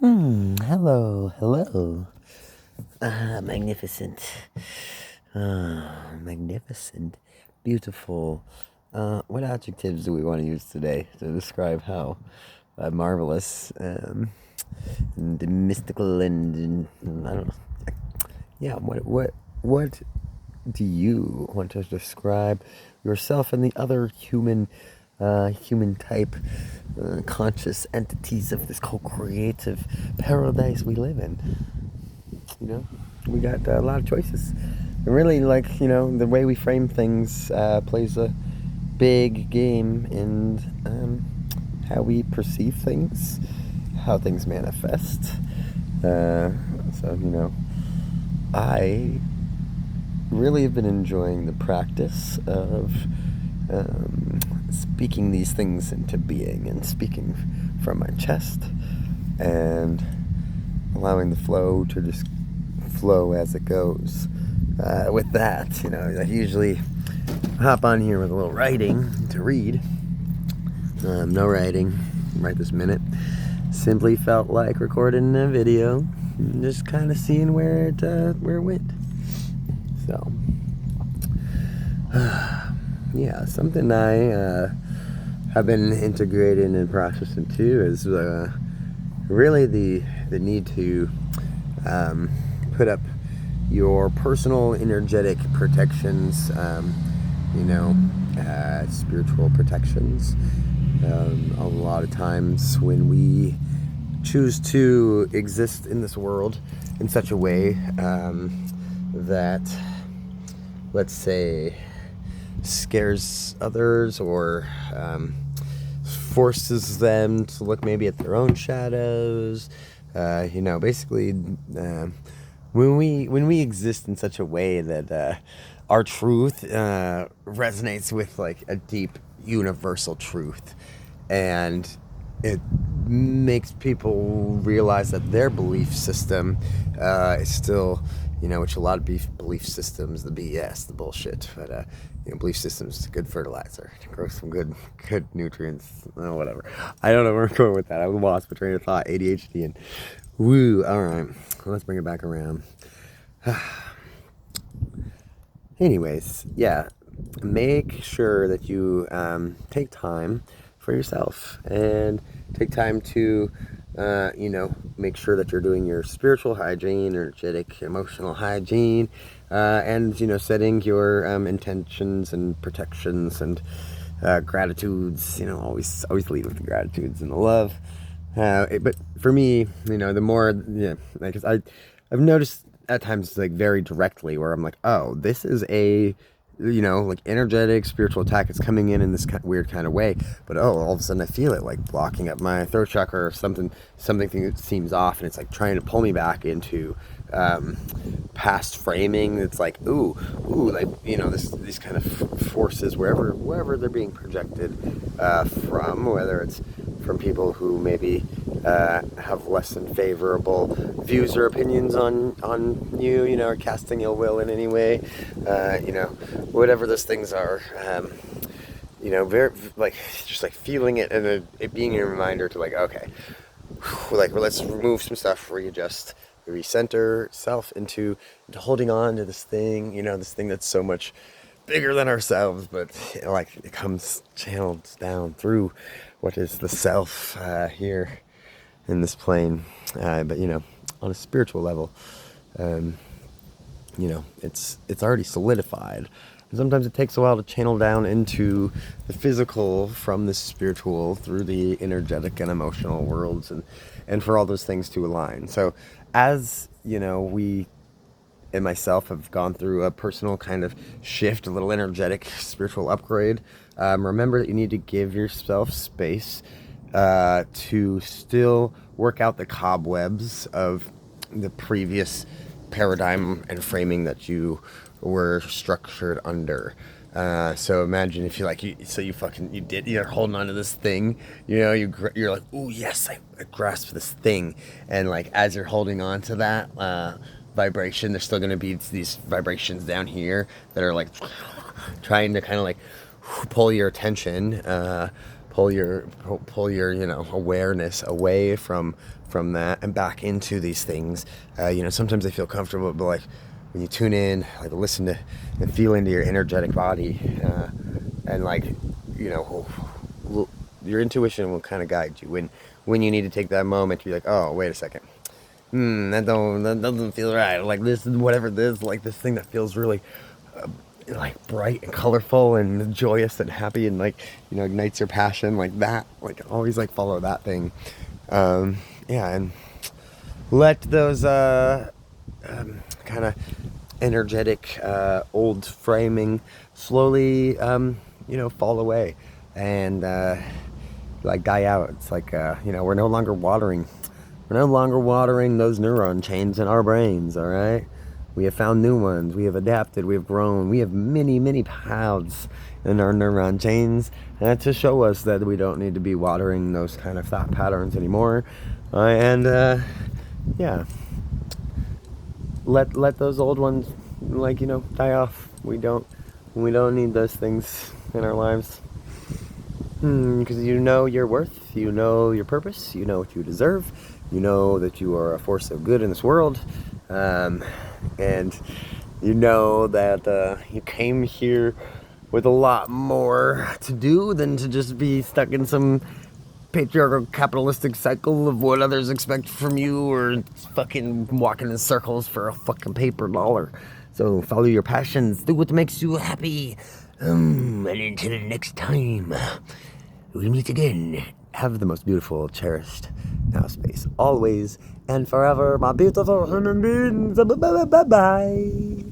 Hello. Magnificent. Magnificent. Beautiful. What adjectives do we want to use today to describe how marvelous, and mystical and I don't know. Yeah, what do you want to describe yourself and the other human type, conscious entities of this co-creative paradise we live in? You know, we got a lot of choices. And really, the way we frame things plays a big game in how we perceive things, how things manifest. I really have been enjoying the practice of speaking these things into being and speaking from my chest and allowing the flow to just flow as it goes. With that, I usually hop on here with a little writing to read. No writing right this minute. Simply felt like recording a video and just kind of seeing where it went. So, yeah, something I have been integrating and processing too is really the need to put up your personal energetic protections, spiritual protections. A lot of times when we choose to exist in this world in such a way that, let's say, scares others or forces them to look maybe at their own shadows, basically when we exist in such a way that our truth resonates with like a deep universal truth, and it makes people realize that their belief system is still, which a lot of belief systems, the BS, the bullshit, but belief systems is good fertilizer to grow some good nutrients, whatever. I don't know where I'm going with that. I lost my train of thought, ADHD, and woo. All right, let's bring it back around. Anyways, yeah, make sure that you take time for yourself and take time to make sure that you're doing your spiritual hygiene, energetic, emotional hygiene, and setting your intentions and protections and gratitudes. Always lead with the gratitudes and the love. But for me, the more, I've noticed at times, like, very directly, where I'm like, oh, this is a energetic spiritual attack. It's coming in this weird kind of way, but all of a sudden I feel it like blocking up my throat chakra or something seems off, and it's like trying to pull me back into past framing. It's like ooh, like these kind of forces wherever they're being projected from, whether it's from people who maybe have less than favorable views or opinions on you, or casting ill will in any way, whatever those things are, very just feeling it, and it being a reminder to okay, let's remove some stuff, readjust, recenter self into holding on to this thing, this thing that's so much bigger than ourselves, but it comes channeled down through what is the self here in this plane, but on a spiritual level, it's already solidified. And sometimes it takes a while to channel down into the physical from the spiritual through the energetic and emotional worlds, and for all those things to align. So as we and myself have gone through a personal kind of shift, a little energetic spiritual upgrade, remember that you need to give yourself space to still work out the cobwebs of the previous paradigm and framing that you were structured under. So imagine if you're holding on to this thing, you're like, oh yes, I grasp this thing, and as you're holding on to that vibration, there's still going to be these vibrations down here that are trying to kind of pull your attention, pull your awareness away from that and back into these things. Sometimes they feel comfortable, but like when you tune in, like listen to and feel into your energetic body, and like your intuition will kind of guide you when you need to take that moment to be like, oh, wait a second, that doesn't feel right. Like this is whatever this, like this thing that feels really like bright and colorful and joyous and happy and like ignites your passion, like that. Like always like follow that thing. And let those kind of energetic old framing slowly fall away and like die out. It's like we're no longer watering those neuron chains in our brains. All right, we have found new ones, we have adapted, we have grown, we have many paths in our neuron chains, and to show us that we don't need to be watering those kind of thought patterns anymore. Let those old ones die off. We don't need those things in our lives, because you know your worth, you know your purpose, you know what you deserve, you know that you are a force of good in this world, and you know that you came here with a lot more to do than to just be stuck in some patriarchal capitalistic cycle of what others expect from you, or fucking walking in circles for a fucking paper dollar. So follow your passions, do what makes you happy, and until next time we meet again, have the most beautiful, cherished now space, always and forever, my beautiful human beings. Bye bye.